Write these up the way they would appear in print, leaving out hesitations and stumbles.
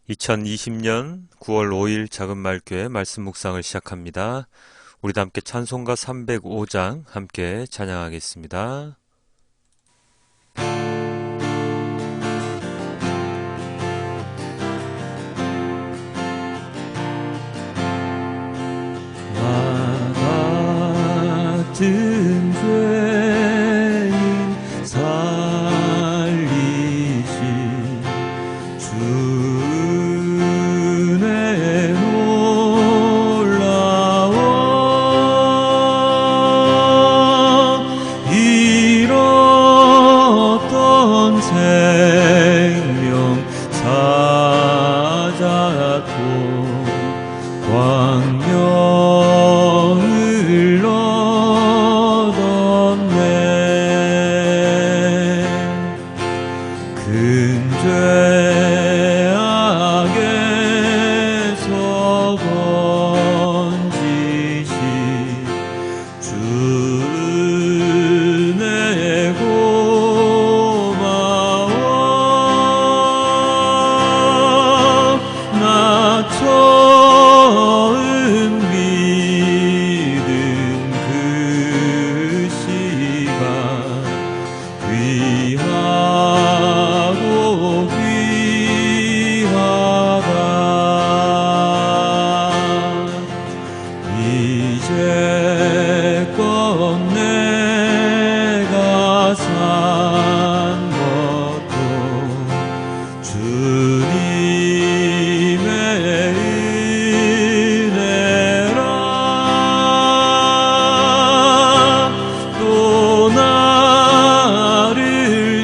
2020년 9월 5일 작은말교회 말씀 묵상을 시작합니다. 우리도 함께 찬송가 305장 함께 찬양하겠습니다. 나 같은 죄인 살리시 주의 놀라워 잃었던 생명 찾았고 광명을 얻었네. 큰 죄악에서 건지시 주네 고마워. 나 처음 믿은 그 시간 귀하고 귀하다. 이제껏 내가 산 것도 주님의 은혜라. 또 나를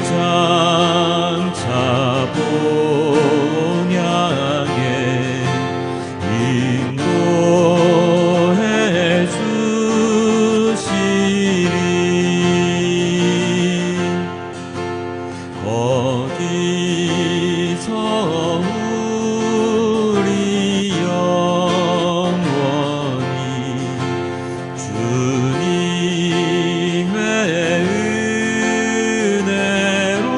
장차 본향에 인도해 주시리. 거기서 우리 영원히 주님의 은혜로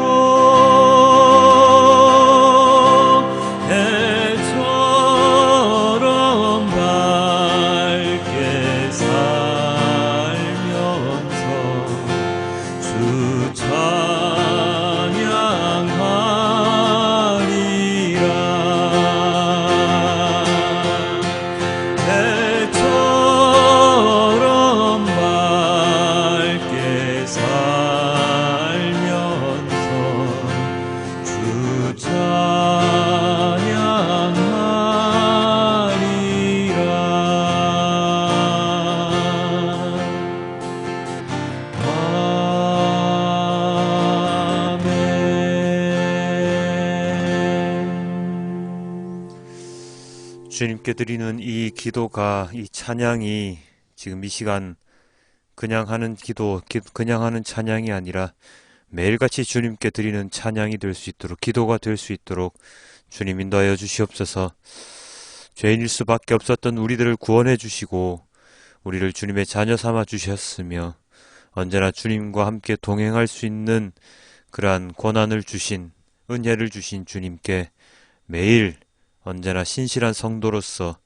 해처럼 밝게 살면서 주 찬양하리라. 해처럼 밝게 살면서 주 찬양하리라. 주님께 드리는 이 기도가, 이 찬양이 지금 이 시간 그냥 하는 기도, 그냥 하는 찬양이 아니라 매일같이 주님께 드리는 찬양이 될 수 있도록, 기도가 될 수 있도록 주님 인도하여 주시옵소서. 죄인일 수밖에 없었던 우리들을 구원해 주시고 우리를 주님의 자녀 삼아 주셨으며 언제나 주님과 함께 동행할 수 있는 그러한 권한을 주신, 은혜를 주신 주님께 매일 언제나 신실한 성도로서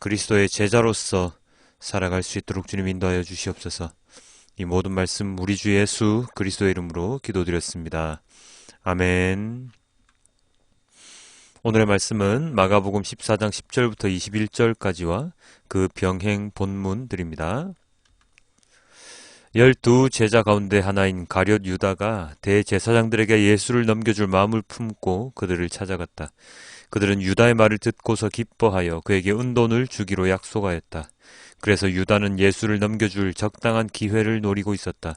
그리스도의 제자로서 살아갈 수 있도록 주님 인도하여 주시옵소서. 이 모든 말씀 우리 주 예수 그리스도의 이름으로 기도드렸습니다. 아멘. 오늘의 말씀은 마가복음 14장 10절부터 21절까지와 그 병행 본문들입니다. 12 제자 가운데 하나인 가룟 유다가 대제사장들에게 예수를 넘겨줄 마음을 품고 그들을 찾아갔다. 그들은 유다의 말을 듣고서 기뻐하여 그에게 은돈을 주기로 약속하였다. 그래서 유다는 예수를 넘겨줄 적당한 기회를 노리고 있었다.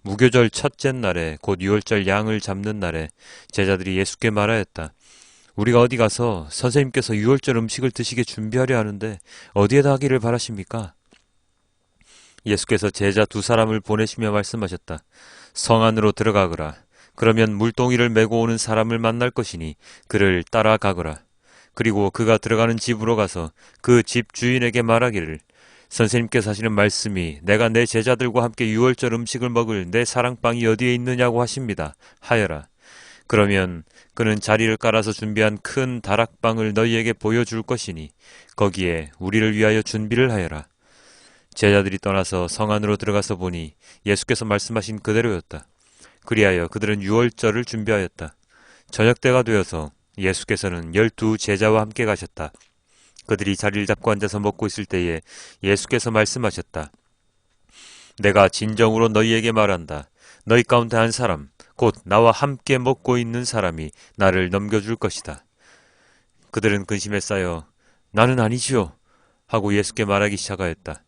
무교절 첫째 날에 곧 유월절 양을 잡는 날에 제자들이 예수께 말하였다. 우리가 어디 가서 선생님께서 유월절 음식을 드시게 준비하려 하는데 어디에다 하기를 바라십니까? 예수께서 제자 2사람을 보내시며 말씀하셨다. 성 안으로 들어가거라. 그러면 물동이를 메고 오는 사람을 만날 것이니 그를 따라가거라. 그리고 그가 들어가는 집으로 가서 그 집 주인에게 말하기를 선생님께서 하시는 말씀이 내가 내 제자들과 함께 유월절 음식을 먹을 내 사랑방이 어디에 있느냐고 하십니다. 하여라. 그러면 그는 자리를 깔아서 준비한 큰 다락방을 너희에게 보여줄 것이니 거기에 우리를 위하여 준비를 하여라. 제자들이 떠나서 성 안으로 들어가서 보니 예수께서 말씀하신 그대로였다. 그리하여 그들은 유월절을 준비하였다. 저녁 때가 되어서 예수께서는 12제자와 함께 가셨다. 그들이 자리를 잡고 앉아서 먹고 있을 때에 예수께서 말씀하셨다. 내가 진정으로 너희에게 말한다. 너희 가운데 한 사람, 곧 나와 함께 먹고 있는 사람이 나를 넘겨줄 것이다. 그들은 근심에 쌓여 나는 아니지요 하고 예수께 말하기 시작하였다.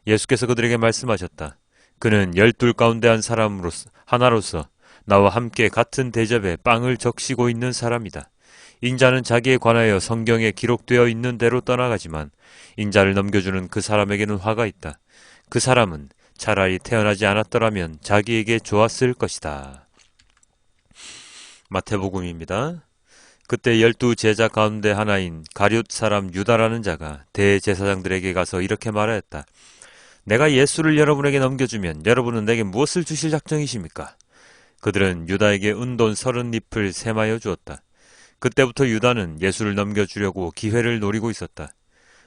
예수께서 그들에게 말씀하셨다. 그는 12 가운데 한 사람으로서 하나로서 나와 함께 같은 대접에 빵을 적시고 있는 사람이다. 인자는 자기에 관하여 성경에 기록되어 있는 대로 떠나가지만 인자를 넘겨주는 그 사람에게는 화가 있다. 그 사람은 차라리 태어나지 않았더라면 자기에게 좋았을 것이다. 마태복음입니다. 그때 12제자 가운데 하나인 가룟 사람 유다라는 자가 대제사장들에게 가서 이렇게 말하였다. 내가 예수를 여러분에게 넘겨주면 여러분은 내게 무엇을 주실 작정이십니까? 그들은 유다에게 은돈 30잎을 세마여 주었다. 그때부터 유다는 예수를 넘겨주려고 기회를 노리고 있었다.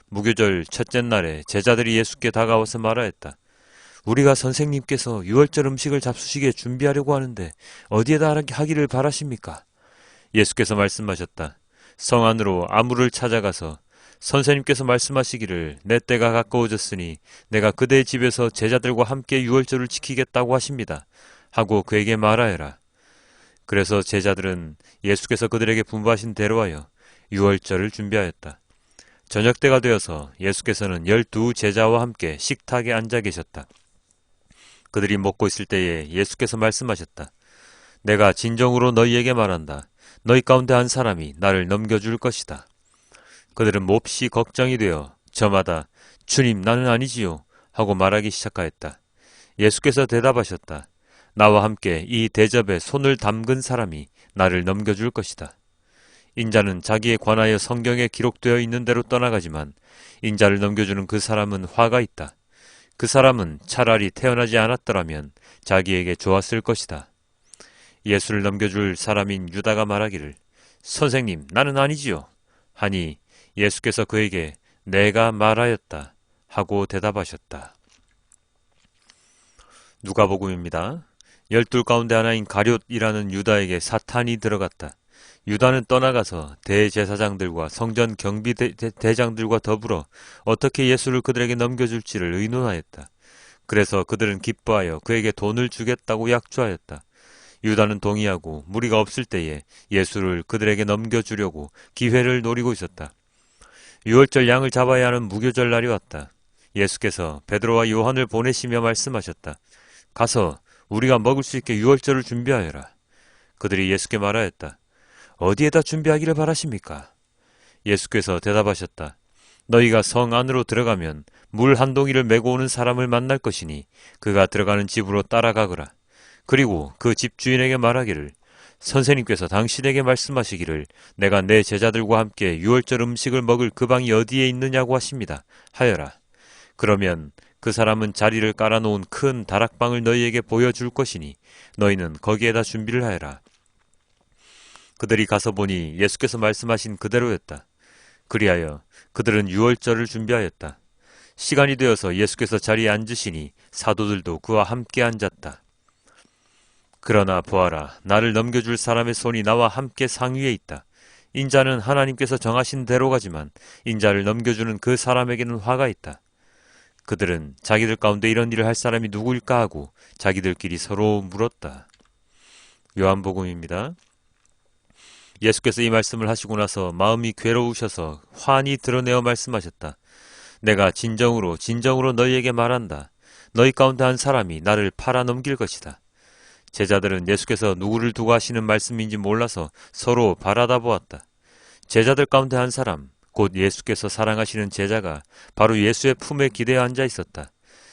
무교절 첫째 날에 제자들이 예수께 다가와서 말하였다. 우리가 선생님께서 유월절 음식을 잡수시기에 준비하려고 하는데 어디에다 하기를 바라십니까? 예수께서 말씀하셨다. 성 안으로 아무를 찾아가서 선생님께서 말씀하시기를 내 때가 가까워졌으니 내가 그대의 집에서 제자들과 함께 유월절을 지키겠다고 하십니다. 하고 그에게 말하여라. 그래서 제자들은 예수께서 그들에게 분부하신 대로 하여 유월절을 준비하였다. 저녁 때가 되어서 예수께서는 12제자와 함께 식탁에 앉아 계셨다. 그들이 먹고 있을 때에 예수께서 말씀하셨다. 내가 진정으로 너희에게 말한다. 너희 가운데 한 사람이 나를 넘겨줄 것이다. 그들은 몹시 걱정이 되어 저마다 주님 나는 아니지요 하고 말하기 시작하였다. 예수께서 대답하셨다. 나와 함께 이 대접에 손을 담근 사람이 나를 넘겨줄 것이다. 인자는 자기에 관하여 성경에 기록되어 있는 대로 떠나가지만 인자를 넘겨주는 그 사람은 화가 있다. 그 사람은 차라리 태어나지 않았더라면 자기에게 좋았을 것이다. 예수를 넘겨줄 사람인 유다가 말하기를 선생님 나는 아니지요 하니 예수께서 그에게 내가 말하였다 하고 대답하셨다. 누가복음입니다. 12 가운데 하나인 가룟이라는 유다에게 사탄이 들어갔다. 유다는 떠나가서 대제사장들과 성전 경비대장들과 더불어 어떻게 예수를 그들에게 넘겨줄지를 의논하였다. 그래서 그들은 기뻐하여 그에게 돈을 주겠다고 약조하였다. 유다는 동의하고 무리가 없을 때에 예수를 그들에게 넘겨주려고 기회를 노리고 있었다. 유월절 양을 잡아야 하는 무교절 날이 왔다. 예수께서 베드로와 요한을 보내시며 말씀하셨다. 가서 우리가 먹을 수 있게 유월절을 준비하여라. 그들이 예수께 말하였다. 어디에다 준비하기를 바라십니까? 예수께서 대답하셨다. 너희가 성 안으로 들어가면 물 한 동이를 메고 오는 사람을 만날 것이니 그가 들어가는 집으로 따라가거라. 그리고 그 집 주인에게 말하기를 선생님께서 당신에게 말씀하시기를 내가 내 제자들과 함께 유월절 음식을 먹을 그 방이 어디에 있느냐고 하십니다. 하여라. 그러면 그 사람은 자리를 깔아놓은 큰 다락방을 너희에게 보여줄 것이니 너희는 거기에다 준비를 하여라. 그들이 가서 보니 예수께서 말씀하신 그대로였다. 그리하여 그들은 유월절을 준비하였다. 시간이 되어서 예수께서 자리에 앉으시니 사도들도 그와 함께 앉았다. 그러나 보아라, 나를 넘겨줄 사람의 손이 나와 함께 상위에 있다. 인자는 하나님께서 정하신 대로 가지만 인자를 넘겨주는 그 사람에게는 화가 있다. 그들은 자기들 가운데 이런 일을 할 사람이 누구일까 하고 자기들끼리 서로 물었다. 요한복음입니다. 예수께서 이 말씀을 하시고 나서 마음이 괴로우셔서 환히 드러내어 말씀하셨다. 내가 진정으로 너희에게 말한다. 너희 가운데 한 사람이 나를 팔아 넘길 것이다. 제자들은 예수께서 누구를 두고 하시는 말씀인지 몰라서 서로 바라다 보았다. 제자들 가운데 한 사람, 곧 예수께서 사랑하시는 제자가 바로 예수의 품에 기대어 앉아 있었다.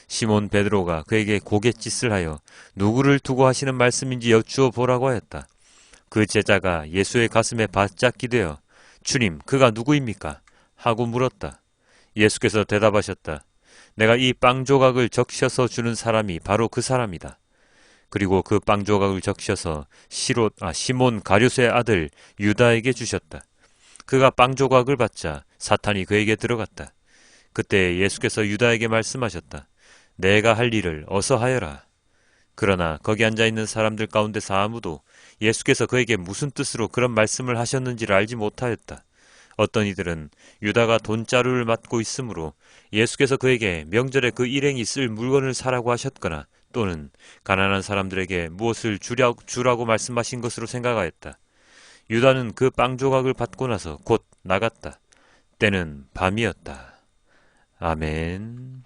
시몬 베드로가 그에게 고갯짓을 하여 누구를 두고 하시는 말씀인지 여쭈어 보라고 하였다. 그 제자가 예수의 가슴에 바짝 기대어 주님, 그가 누구입니까? 하고 물었다. 예수께서 대답하셨다. 내가 이 빵 조각을 적셔서 주는 사람이 바로 그 사람이다. 그리고 그 빵 조각을 적셔서 시몬 가룟의 아들 유다에게 주셨다. 그가 빵 조각을 받자 사탄이 그에게 들어갔다. 그때 예수께서 유다에게 말씀하셨다. 내가 할 일을 어서 하여라. 그러나 거기 앉아있는 사람들 가운데서 아무도 예수께서 그에게 무슨 뜻으로 그런 말씀을 하셨는지를 알지 못하였다. 어떤 이들은 유다가 돈자루를 맡고 있으므로 예수께서 그에게 명절에 그 일행이 쓸 물건을 사라고 하셨거나 또는 가난한 사람들에게 무엇을 주라고 말씀하신 것으로 생각하였다. 유다는 그 빵 조각을 받고 나서 곧 나갔다. 때는 밤이었다. 아멘.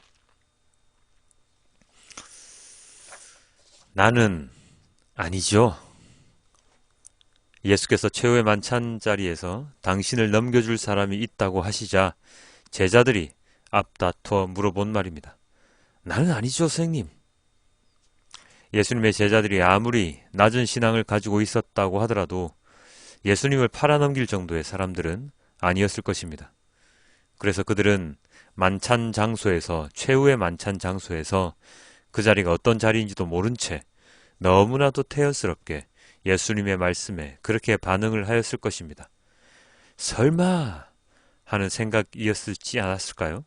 나는 아니죠. 예수께서 최후의 만찬 자리에서 당신을 넘겨줄 사람이 있다고 하시자 제자들이 앞다투어 물어본 말입니다. 나는 아니죠, 선생님. 예수님의 제자들이 아무리 낮은 신앙을 가지고 있었다고 하더라도 예수님을 팔아넘길 정도의 사람들은 아니었을 것입니다. 그래서 그들은 만찬 장소에서, 최후의 만찬 장소에서 그 자리가 어떤 자리인지도 모른 채 너무나도 태연스럽게 예수님의 말씀에 그렇게 반응을 하였을 것입니다. 설마 하는 생각이었을지 않았을까요?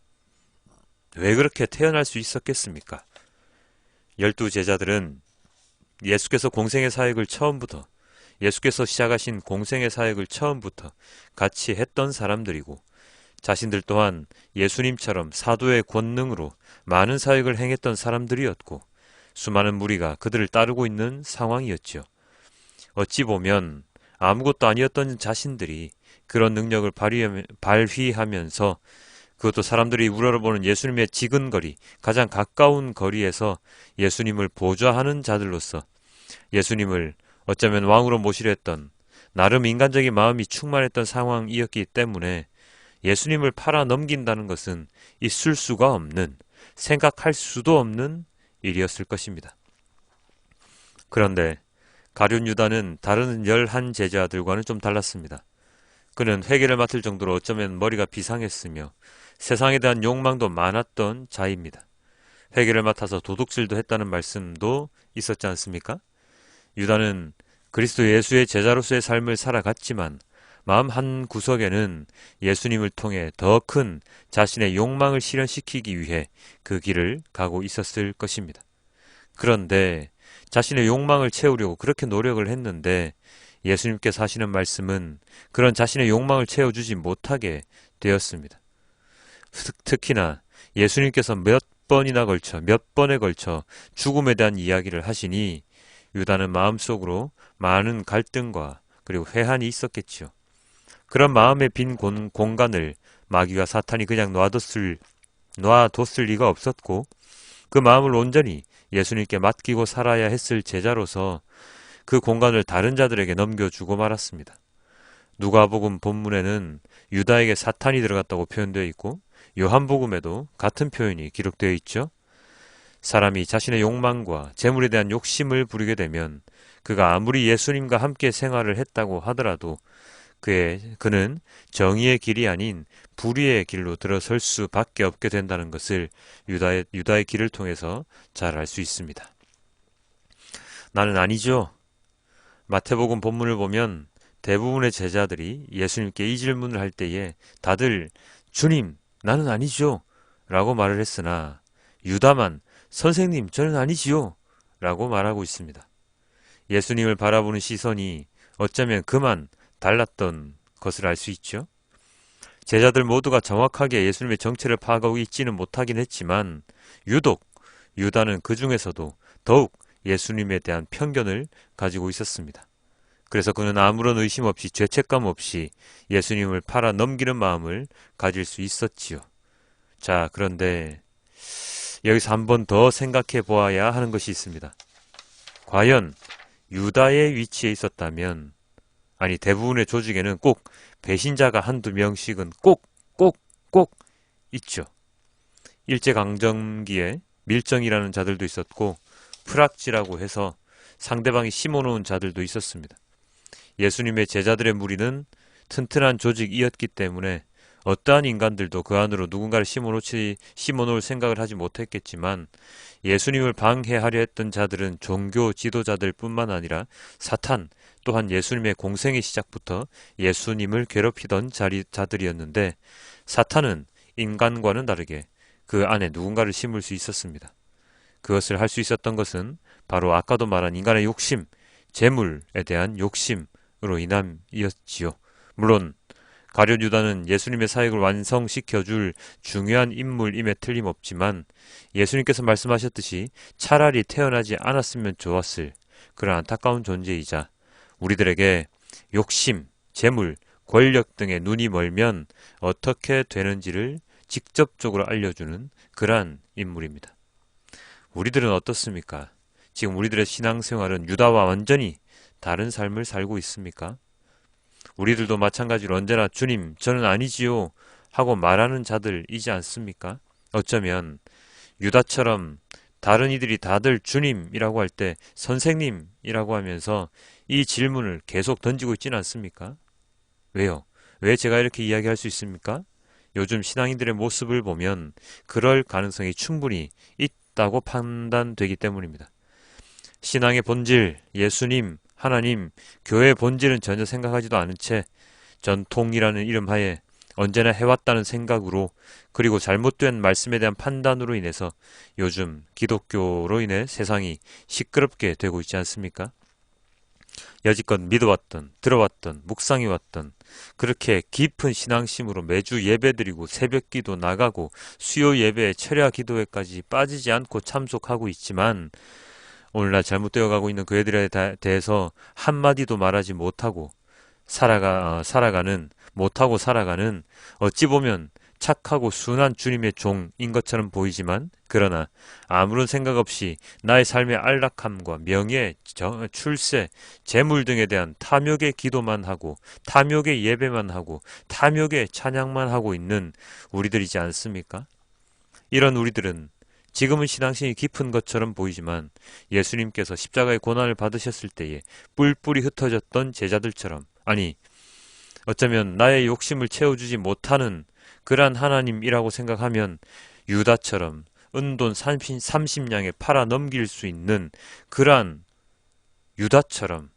왜 그렇게 태어날 수 있었겠습니까? 12제자들은 예수께서 공생의 사역을 처음부터, 예수께서 시작하신 공생의 사역을 처음부터 같이 했던 사람들이고 자신들 또한 예수님처럼 사도의 권능으로 많은 사역을 행했던 사람들이었고 수많은 무리가 그들을 따르고 있는 상황이었지요. 어찌 보면 아무것도 아니었던 자신들이 그런 능력을 발휘하면서 그것도 사람들이 우러러보는 예수님의 지근거리, 가장 가까운 거리에서 예수님을 보좌하는 자들로서 예수님을 어쩌면 왕으로 모시려 했던 나름 인간적인 마음이 충만했던 상황이었기 때문에 예수님을 팔아 넘긴다는 것은 있을 수가 없는, 생각할 수도 없는 일이었을 것입니다. 그런데 가룟 유다는 다른 11 제자들과는 좀 달랐습니다. 그는 회개를 맡을 정도로 어쩌면 머리가 비상했으며 세상에 대한 욕망도 많았던 자입니다. 회개를 맡아서 도둑질도 했다는 말씀도 있었지 않습니까? 유다는 그리스도 예수의 제자로서의 삶을 살아갔지만 마음 한 구석에는 예수님을 통해 더 큰 자신의 욕망을 실현시키기 위해 그 길을 가고 있었을 것입니다. 그런데 자신의 욕망을 채우려고 그렇게 노력을 했는데 예수님께서 하시는 말씀은 그런 자신의 욕망을 채워주지 못하게 되었습니다. 특히나 예수님께서 몇 번에 걸쳐 죽음에 대한 이야기를 하시니 유다는 마음속으로 많은 갈등과 그리고 회한이 있었겠지요. 그런 마음의 빈 공간을 마귀와 사탄이 그냥 놔뒀을 리가 없었고 그 마음을 온전히 예수님께 맡기고 살아야 했을 제자로서 그 공간을 다른 자들에게 넘겨주고 말았습니다. 누가복음 본문에는 유다에게 사탄이 들어갔다고 표현되어 있고 요한복음에도 같은 표현이 기록되어 있죠. 사람이 자신의 욕망과 재물에 대한 욕심을 부리게 되면 그가 아무리 예수님과 함께 생활을 했다고 하더라도 그는 정의의 길이 아닌 불의의 길로 들어설 수밖에 없게 된다는 것을 유다의 길을 통해서 잘 알 수 있습니다. 나는 아니죠. 마태복음 본문을 보면 대부분의 제자들이 예수님께 이 질문을 할 때에 다들 주님, 나는 아니죠. 라고 말을 했으나 유다만 선생님, 저는 아니지요. 라고 말하고 있습니다. 예수님을 바라보는 시선이 어쩌면 그만 달랐던 것을 알 수 있죠. 제자들 모두가 정확하게 예수님의 정체를 파악하고 있지는 못하긴 했지만 유독 유다는 그 중에서도 더욱 예수님에 대한 편견을 가지고 있었습니다. 그래서 그는 아무런 의심 없이 죄책감 없이 예수님을 팔아 넘기는 마음을 가질 수 있었지요. 자, 그런데 여기서 한 번 더 생각해 보아야 하는 것이 있습니다. 과연 유다의 위치에 있었다면, 아니 대부분의 조직에는 꼭 배신자가 한두 명씩은 꼭 있죠. 일제강점기에 밀정이라는 자들도 있었고 프락지라고 해서 상대방이 심어놓은 자들도 있었습니다. 예수님의 제자들의 무리는 튼튼한 조직이었기 때문에 어떠한 인간들도 그 안으로 누군가를 심어놓을 생각을 하지 못했겠지만 예수님을 방해하려 했던 자들은 종교 지도자들 뿐만 아니라 사탄 또한 예수님의 공생의 시작부터 예수님을 괴롭히던 자들이었는데 사탄은 인간과는 다르게 그 안에 누군가를 심을 수 있었습니다. 그것을 할 수 있었던 것은 바로 아까도 말한 인간의 욕심, 재물에 대한 욕심으로 인함이었지요. 물론 가룟 유다는 예수님의 사역을 완성시켜줄 중요한 인물임에 틀림없지만 예수님께서 말씀하셨듯이 차라리 태어나지 않았으면 좋았을 그런 안타까운 존재이자 우리들에게 욕심, 재물, 권력 등의 눈이 멀면 어떻게 되는지를 직접적으로 알려주는 그러한 인물입니다. 우리들은 어떻습니까? 지금 우리들의 신앙생활은 유다와 완전히 다른 삶을 살고 있습니까? 우리들도 마찬가지로 언제나 주님, 저는 아니지요 하고 말하는 자들이지 않습니까? 어쩌면 유다처럼 다른 이들이 다들 주님이라고 할 때 선생님이라고 하면서 이 질문을 계속 던지고 있지는 않습니까? 왜요? 왜 제가 이렇게 이야기할 수 있습니까? 요즘 신앙인들의 모습을 보면 그럴 가능성이 충분히 있다고 판단되기 때문입니다. 신앙의 본질, 예수님, 하나님, 교회의 본질은 전혀 생각하지도 않은 채 전통이라는 이름 하에 언제나 해왔다는 생각으로 그리고 잘못된 말씀에 대한 판단으로 인해서 요즘 기독교로 인해 세상이 시끄럽게 되고 있지 않습니까? 여지껏 믿어왔던, 들어왔던, 묵상해왔던 그렇게 깊은 신앙심으로 매주 예배드리고 새벽기도 나가고 수요 예배에 철야 기도회까지 빠지지 않고 참석하고 있지만 오늘날 잘못되어 가고 있는 그 애들에 대해서 한마디도 말하지 못하고 살아가는 어찌 보면 착하고 순한 주님의 종인 것처럼 보이지만 그러나 아무런 생각 없이 나의 삶의 안락함과 명예, 출세, 재물 등에 대한 탐욕의 기도만 하고 탐욕의 예배만 하고 탐욕의 찬양만 하고 있는 우리들이지 않습니까? 이런 우리들은 지금은 신앙심이 깊은 것처럼 보이지만 예수님께서 십자가의 고난을 받으셨을 때에 뿔뿔이 흩어졌던 제자들처럼 아니 어쩌면 나의 욕심을 채워주지 못하는 그러한 하나님이라고 생각하면 유다처럼 은돈 30냥에 팔아 넘길 수 있는 그러한 유다처럼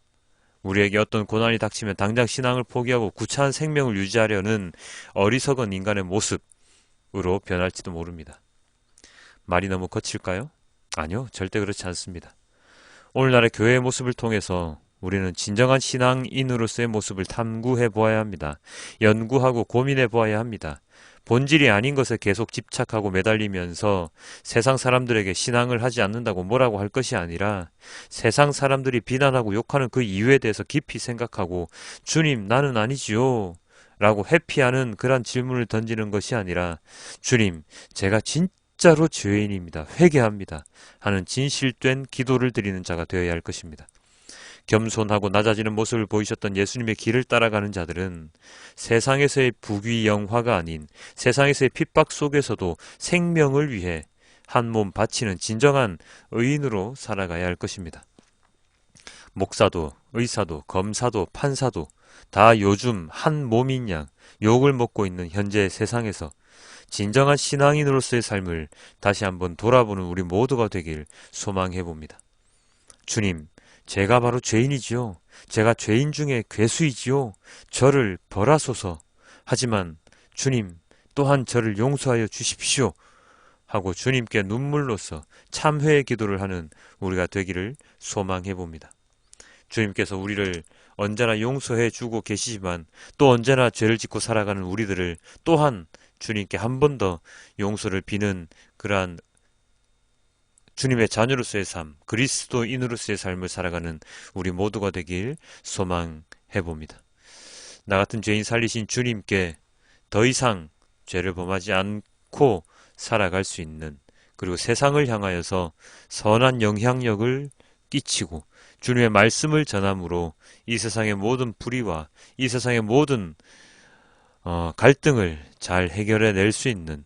우리에게 어떤 고난이 닥치면 당장 신앙을 포기하고 구차한 생명을 유지하려는 어리석은 인간의 모습으로 변할지도 모릅니다. 말이 너무 거칠까요? 아니요, 절대 그렇지 않습니다. 오늘날의 교회의 모습을 통해서 우리는 진정한 신앙인으로서의 모습을 탐구해 보아야 합니다. 연구하고 고민해 보아야 합니다. 본질이 아닌 것에 계속 집착하고 매달리면서 세상 사람들에게 신앙을 하지 않는다고 뭐라고 할 것이 아니라 세상 사람들이 비난하고 욕하는 그 이유에 대해서 깊이 생각하고 주님, 나는 아니지요 라고 회피하는 그런 질문을 던지는 것이 아니라 주님, 제가 진짜로 죄인입니다. 회개합니다. 하는 진실된 기도를 드리는 자가 되어야 할 것입니다. 겸손하고 낮아지는 모습을 보이셨던 예수님의 길을 따라가는 자들은 세상에서의 부귀 영화가 아닌 세상에서의 핍박 속에서도 생명을 위해 한 몸 바치는 진정한 의인으로 살아가야 할 것입니다. 목사도 의사도 검사도 판사도 다 요즘 한 몸인 양 욕을 먹고 있는 현재 세상에서 진정한 신앙인으로서의 삶을 다시 한번 돌아보는 우리 모두가 되길 소망해 봅니다. 주님, 제가 바로 죄인이지요. 제가 죄인 중에 괴수이지요. 저를 벌하소서. 하지만 주님 또한 저를 용서하여 주십시오. 하고 주님께 눈물로써 참회의 기도를 하는 우리가 되기를 소망해 봅니다. 주님께서 우리를 언제나 용서해 주고 계시지만 또 언제나 죄를 짓고 살아가는 우리들을 또한 주님께 한 번 더 용서를 비는 그러한 주님의 자녀로서의 삶, 그리스도인으로서의 삶을 살아가는 우리 모두가 되길 소망해 봅니다. 나 같은 죄인 살리신 주님께 더 이상 죄를 범하지 않고 살아갈 수 있는 그리고 세상을 향하여서 선한 영향력을 끼치고 주님의 말씀을 전함으로 이 세상의 모든 불의와 이 세상의 모든 갈등을 잘 해결해 낼 수 있는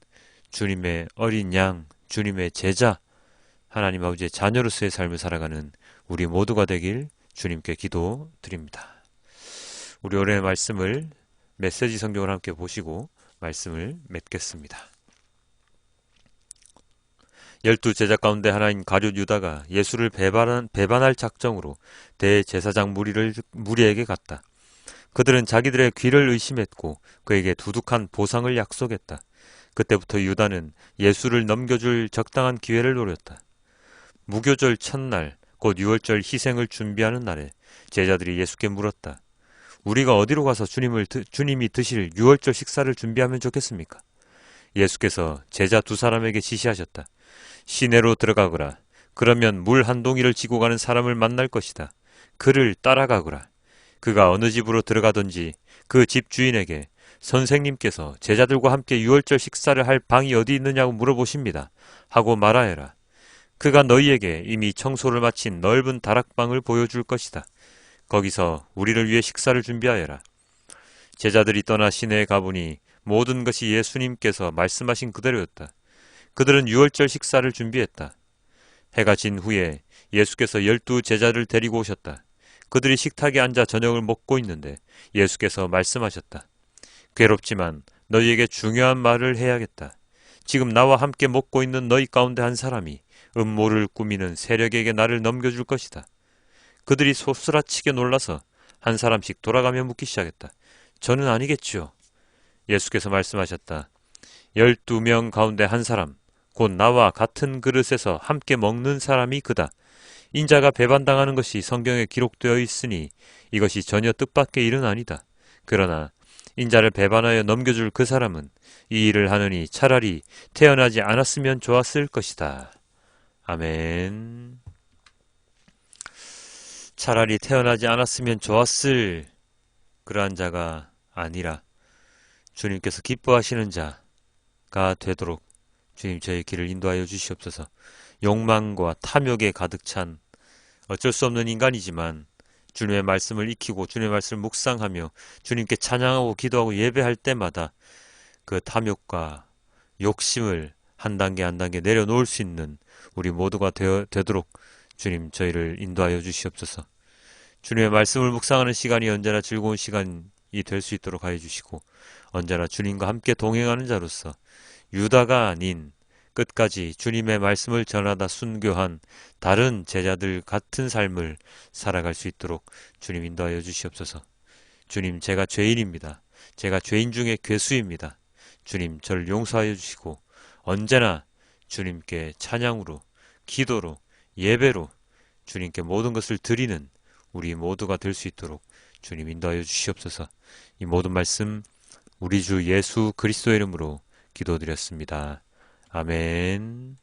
주님의 어린 양, 주님의 제자, 하나님 아버지의 자녀로서의 삶을 살아가는 우리 모두가 되길 주님께 기도드립니다. 우리 오늘의 말씀을 메시지 성경을 함께 보시고 말씀을 맺겠습니다. 12제자 가운데 하나인 가룟 유다가 예수를 배반할 작정으로 대제사장 무리에게 갔다. 그들은 자기들의 귀를 의심했고 그에게 두둑한 보상을 약속했다. 그때부터 유다는 예수를 넘겨줄 적당한 기회를 노렸다. 무교절 첫날, 곧 유월절 희생을 준비하는 날에 제자들이 예수께 물었다. 우리가 어디로 가서 주님이 드실 유월절 식사를 준비하면 좋겠습니까? 예수께서 제자 두 사람에게 지시하셨다. 시내로 들어가거라. 그러면 물 한 동이를 지고 가는 사람을 만날 것이다. 그를 따라가거라. 그가 어느 집으로 들어가든지 그 집 주인에게 선생님께서 제자들과 함께 유월절 식사를 할 방이 어디 있느냐고 물어보십니다. 하고 말하여라. 그가 너희에게 이미 청소를 마친 넓은 다락방을 보여줄 것이다. 거기서 우리를 위해 식사를 준비하여라. 제자들이 떠나 시내에 가보니 모든 것이 예수님께서 말씀하신 그대로였다. 그들은 유월절 식사를 준비했다. 해가 진 후에 예수께서 12제자를 데리고 오셨다. 그들이 식탁에 앉아 저녁을 먹고 있는데 예수께서 말씀하셨다. 괴롭지만 너희에게 중요한 말을 해야겠다. 지금 나와 함께 먹고 있는 너희 가운데 한 사람이 음모를 꾸미는 세력에게 나를 넘겨줄 것이다. 그들이 소스라치게 놀라서 한 사람씩 돌아가며 묻기 시작했다. 저는 아니겠지요. 예수께서 말씀하셨다. 12명 가운데 한 사람, 곧 나와 같은 그릇에서 함께 먹는 사람이 그다. 인자가 배반당하는 것이 성경에 기록되어 있으니 이것이 전혀 뜻밖의 일은 아니다. 그러나 인자를 배반하여 넘겨줄 그 사람은 이 일을 하느니 차라리 태어나지 않았으면 좋았을 것이다. 아멘. 차라리 태어나지 않았으면 좋았을 그러한 자가 아니라 주님께서 기뻐하시는 자가 되도록 주님 저희 길을 인도하여 주시옵소서. 욕망과 탐욕에 가득 찬 어쩔 수 없는 인간이지만 주님의 말씀을 익히고 주님의 말씀을 묵상하며 주님께 찬양하고 기도하고 예배할 때마다 그 탐욕과 욕심을 한 단계 한 단계 내려놓을 수 있는 우리 모두가 되도록 주님 저희를 인도하여 주시옵소서. 주님의 말씀을 묵상하는 시간이 언제나 즐거운 시간이 될 수 있도록 하여 주시고 언제나 주님과 함께 동행하는 자로서 유다가 아닌 끝까지 주님의 말씀을 전하다 순교한 다른 제자들 같은 삶을 살아갈 수 있도록 주님 인도하여 주시옵소서. 주님 제가 죄인입니다. 제가 죄인 중에 괴수입니다. 주님 저를 용서하여 주시고 언제나 주님께 찬양으로 기도로 예배로 주님께 모든 것을 드리는 우리 모두가 될 수 있도록 주님 인도하여 주시옵소서. 이 모든 말씀 우리 주 예수 그리스도의 이름으로 기도드렸습니다. 아멘.